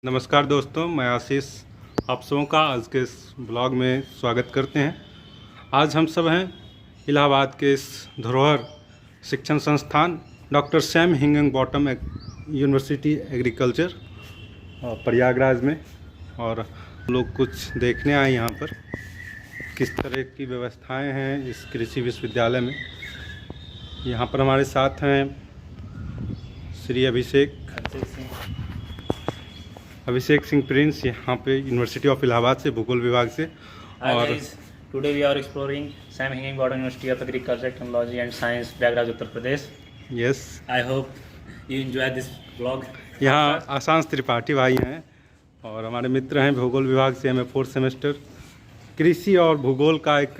नमस्कार दोस्तों, मैं आशीष आप सबों का आज के इस ब्लॉग में स्वागत करते हैं। आज हम सब हैं इलाहाबाद के इस धरोहर शिक्षण संस्थान doctor Sam Higginbottom University agriculture Prayagraj में, और हम लोग कुछ देखने आए यहाँ पर किस तरह की व्यवस्थाएं हैं इस कृषि विश्वविद्यालय में। यहाँ पर हमारे साथ हैं श्री अभिषेक सिंह प्रिंस, यहाँ पे यूनिवर्सिटी ऑफ इलाहाबाद से, भूगोल विभाग से। और today we are exploring Sam Higginbottom University of Agriculture Technology and Science Prayagraj Uttar Pradesh. Yes, I hope you enjoy this blog. यहाँ आशांश त्रिपाठी भाई हैं और हमारे मित्र हैं भूगोल विभाग से। हमें 4th सेमेस्टर कृषि और भूगोल का एक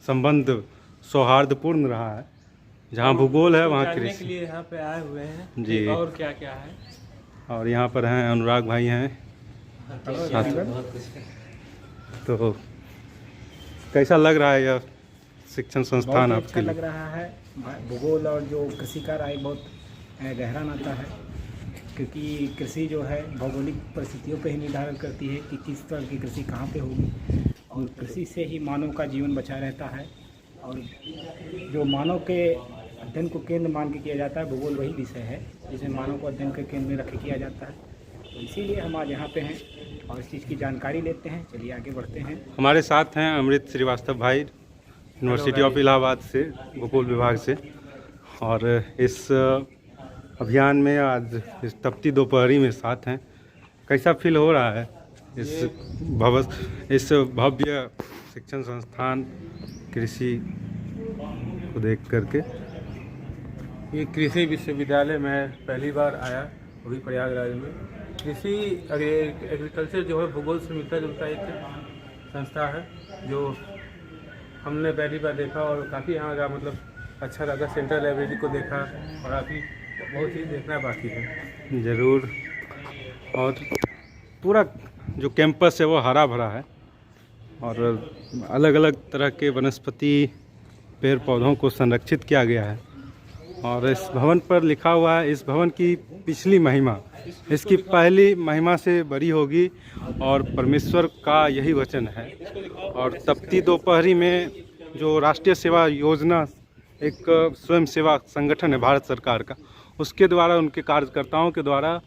संबंध सौहार्दपूर्ण रहा है। जहाँ भूगोल है वहाँ कृषि के लिए यहाँ पे आए हुए हैं जी। और क्या क्या है। और यहाँ पर हैं अनुराग भाई हैं साथ में। तो कैसा लग रहा है यह शिक्षण संस्थान बहुत आपके अच्छा लिए? लग रहा है। भूगोल और जो कृषि का राय बहुत गहरा नाता है, क्योंकि कृषि जो है भौगोलिक परिस्थितियों पर ही निर्धारण करती है कि किस तरह की कृषि कहाँ पे होगी, और कृषि से ही मानव का जीवन बचा रहता है। और जो मानव के अध्ययन को केंद्र मान के किया जाता है, भूगोल वही विषय है जिसे मानव को अध्ययन के केंद्र में रख के किया जाता है। तो इसीलिए हम आज यहाँ पे हैं और इस चीज़ की जानकारी लेते हैं। चलिए आगे बढ़ते हैं। हमारे साथ हैं अमृत श्रीवास्तव भाई, यूनिवर्सिटी ऑफ इलाहाबाद से, भूगोल विभाग से। और इस अभियान में आज इस तपती दोपहरी में साथ हैं। कैसा फील हो रहा है इस भव्य शिक्षण संस्थान कृषि को देख करके? ये कृषि विश्वविद्यालय में पहली बार आया, वो भी प्रयागराज में। कृषि एग्रीकल्चर जो है भूगोल से मिलता जुलता एक संस्था है, जो हमने पहली बार देखा और काफ़ी यहाँ का मतलब अच्छा लगा। सेंट्रल लाइब्रेरी को देखा और अभी बहुत चीज़ देखना बाकी है। ज़रूर। और पूरा जो कैंपस है वो हरा भरा है और अलग अलग तरह के वनस्पति पेड़ पौधों को संरक्षित किया गया है। और इस भवन पर लिखा हुआ है, इस भवन की पिछली महिमा इसकी पहली महिमा से बड़ी होगी, और परमेश्वर का यही वचन है। और तपती दोपहरी में जो राष्ट्रीय सेवा योजना एक स्वयं सेवा संगठन है भारत सरकार का, उसके द्वारा, उनके कार्यकर्ताओं के द्वारा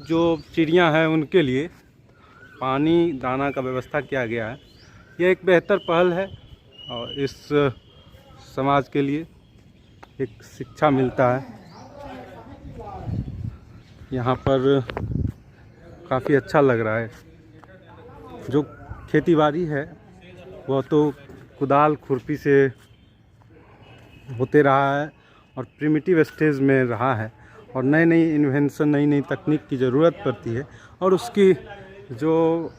जो चिड़ियां हैं उनके लिए पानी दाना का व्यवस्था किया गया है। यह एक बेहतर पहल है और इस समाज के लिए एक शिक्षा मिलता है। यहाँ पर काफ़ी अच्छा लग रहा है। जो खेतीबाड़ी है वह तो कुदाल खुरपी से होते रहा है और प्रिमिटिव स्टेज में रहा है, और नई नई इन्वेंशन, नई नई तकनीक की ज़रूरत पड़ती है। और उसकी जो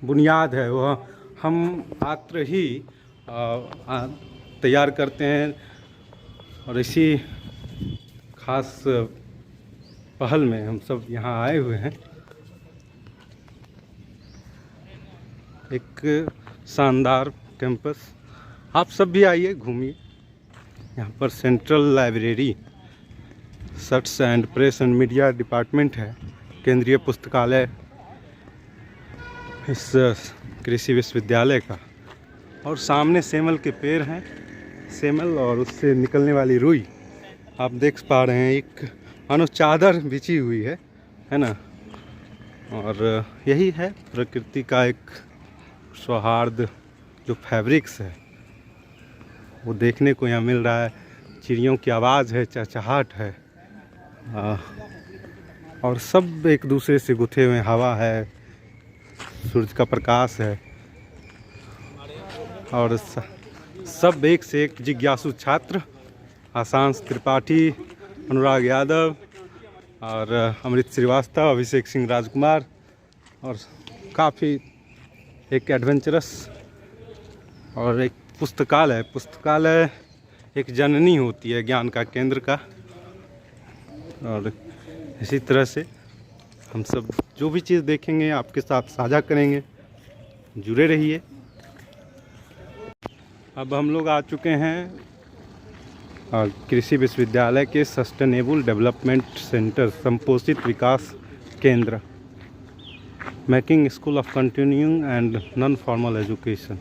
बुनियाद है वह हम मात्र ही तैयार करते हैं। और इसी खास पहल में हम सब यहाँ आए हुए हैं। एक शानदार कैंपस, आप सब भी आइए, घूमिए। यहाँ पर central library, search and press and media department है, केंद्रीय पुस्तकालय इस कृषि विश्वविद्यालय का। और सामने सेमल के पेड़ हैं, सेमल और उससे निकलने वाली रुई आप देख पा रहे हैं। एक मानो चादर बिछी हुई है ना। और यही है प्रकृति का एक सौहार्द, जो फैब्रिक्स है वो देखने को यहाँ मिल रहा है। चिड़ियों की आवाज़ है, चहचहाट है, और सब एक दूसरे से गुथे हुए। हवा है, सूरज का प्रकाश है, और सब एक से एक जिज्ञासु छात्र, आशांश त्रिपाठी, अनुराग यादव और अमृत श्रीवास्तव, अभिषेक सिंह राजकुमार, और काफ़ी एक एडवेंचरस। और एक पुस्तकालय एक जननी होती है ज्ञान का केंद्र का। और इसी तरह से हम सब जो भी चीज़ देखेंगे आपके साथ साझा करेंगे, जुड़े रहिए। अब हम लोग आ चुके हैं कृषि विश्वविद्यालय के सस्टेनेबल डेवलपमेंट सेंटर, संपोषित विकास केंद्र making school of continuing and non-formal education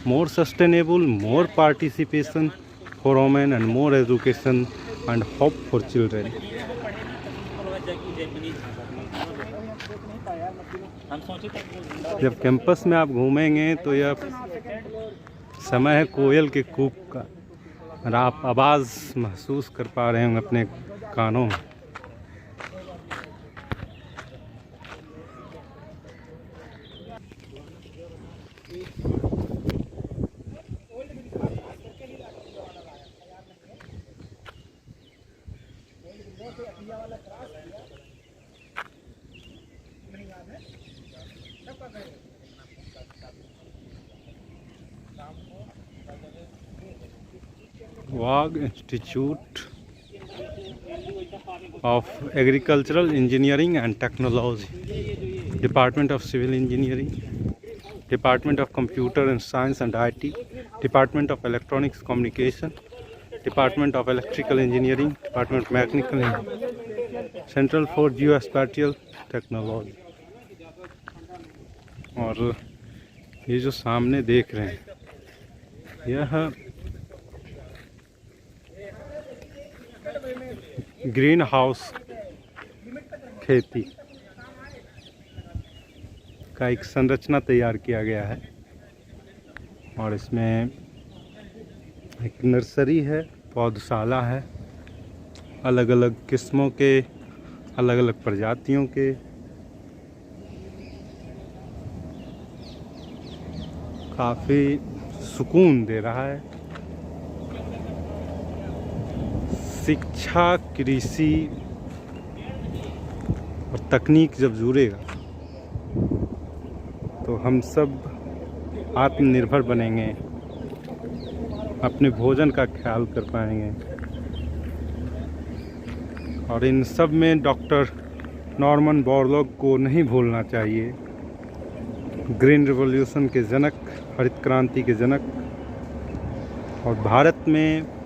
more sustainable, more participation for women and more education and hope for children. जब कैंपस में आप घूमेंगे तो यह समय है कोयल के कूक का, और आप आवाज़ महसूस कर पा रहे होंगे अपने कानों में। Wagh Institute of Agricultural Engineering and Technology, Department of Civil Engineering, Department of Computer and Science and IT, Department of Electronics Communication, Department of Electrical Engineering, Department of Mechanical Engineering, Central for Geospatial Technology। और ये जो सामने देख रहे हैं यह green house खेती का एक संरचना तैयार किया गया है, और इसमें एक नर्सरी है, पौधशाला है, अलग अलग किस्मों के, अलग अलग प्रजातियों के, काफ़ी सुकून दे रहा है। शिक्षा, कृषि और तकनीक जब जुड़ेगा तो हम सब आत्मनिर्भर बनेंगे, अपने भोजन का ख्याल कर पाएंगे। और इन सब में डॉक्टर नॉर्मन बोरलॉग को नहीं भूलना चाहिए, ग्रीन रिवॉल्यूशन के जनक, हरित क्रांति के जनक। और भारत में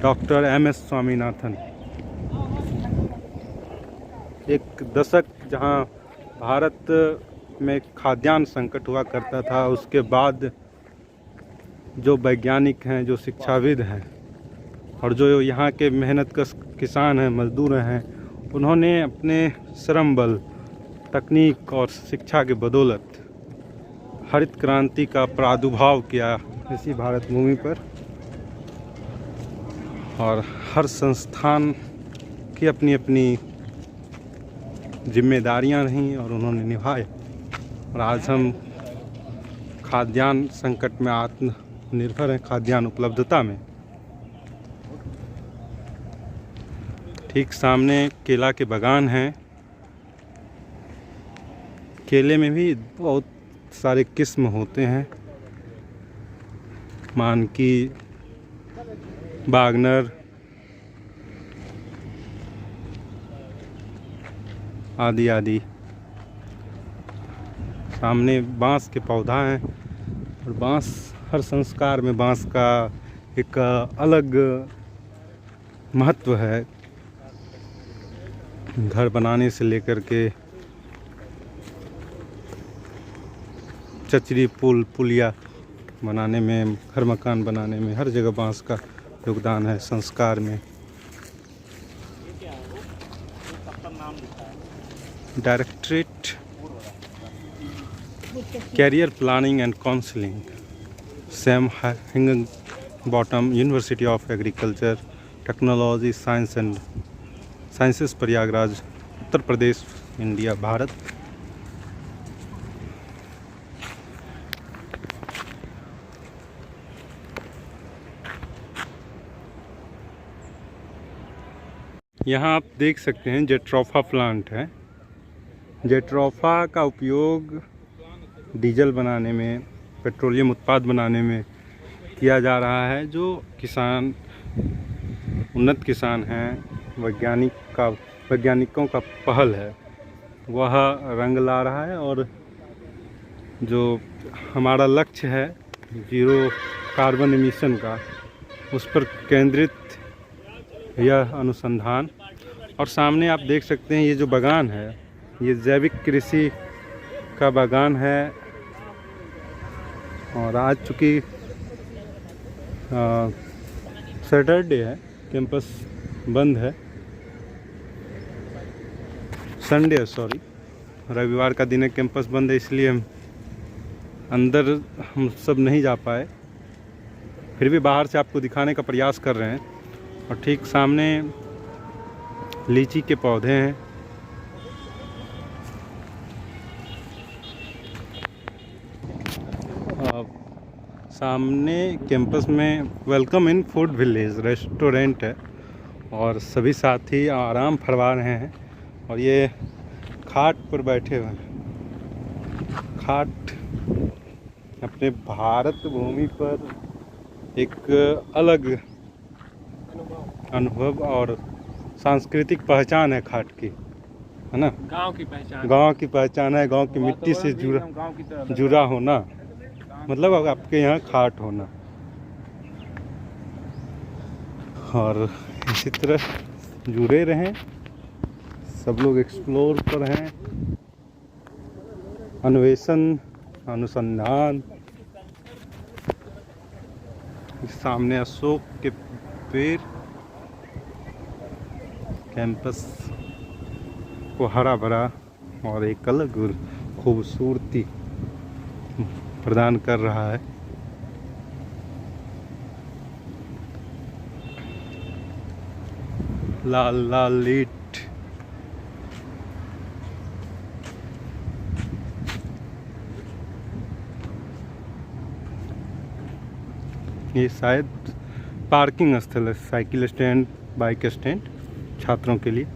डॉक्टर MS स्वामीनाथन, एक दशक जहां भारत में खाद्यान्न संकट हुआ करता था, उसके बाद जो वैज्ञानिक हैं, जो शिक्षाविद हैं और जो यहाँ के मेहनतकश किसान हैं, मजदूर हैं, उन्होंने अपने श्रम बल, तकनीक और शिक्षा के बदौलत हरित क्रांति का प्रादुर्भाव किया इसी भारत भूमि पर। और हर संस्थान की अपनी अपनी जिम्मेदारियां रहीं और उन्होंने निभाए, और आज हम खाद्यान्न संकट में आत्मनिर्भर हैं, खाद्यान्न उपलब्धता में। ठीक सामने केला के बागान हैं, केले में भी बहुत सारे किस्म होते हैं, मानकी, बागनर आदि आदि। सामने बांस के पौधा हैं, और बांस, हर संस्कार में बांस का एक अलग महत्व है। घर बनाने से लेकर के चचरी, पुलिया बनाने में, घर मकान बनाने में, हर जगह बांस का योगदान है संस्कार में। Directorate career planning and counselling, Sam Higginbottom University of Agriculture Technology Science and Sciences, Prayagraj, Uttar Pradesh, India, Bharat. यहाँ आप देख सकते हैं जेट्रोफा प्लांट है। जेट्रोफा का उपयोग डीजल बनाने में, पेट्रोलियम उत्पाद बनाने में किया जा रहा है। जो किसान, उन्नत किसान हैं, वैज्ञानिकों का पहल है, वह रंग ला रहा है। और जो हमारा लक्ष्य है जीरो कार्बन एमिशन का, उस पर केंद्रित यह अनुसंधान। और सामने आप देख सकते हैं ये जो बागान है, ये जैविक कृषि का बागान है और आज चूँकि सैटरडे है, कैंपस बंद है, संडे है सॉरी, रविवार का दिन है, कैंपस बंद है, इसलिए अंदर हम सब नहीं जा पाए। फिर भी बाहर से आपको दिखाने का प्रयास कर रहे हैं। और ठीक सामने लीची के पौधे हैं। सामने कैंपस में welcome in food village restaurant है और सभी साथी आराम फरमा रहे हैं और ये खाट पर बैठे हुए हैं। खाट अपने भारत भूमि पर एक अलग अनुभव और सांस्कृतिक पहचान है खाट की, है ना। गांव की पहचान, गांव की पहचान है, गांव की मिट्टी से जुड़ा होना, मतलब आपके यहाँ खाट होना। और इसी तरह जुड़े रहें, सब लोग एक्सप्लोर कर रहे हैं, अन्वेषण अनुसंधान। सामने अशोक के पेड़ कैंपस को हरा भरा और एक अलग खूबसूरती प्रदान कर रहा है। लाल लाल ईंट, ये शायद पार्किंग स्थल है, साइकिल स्टैंड, बाइक स्टैंड छात्रों के लिए।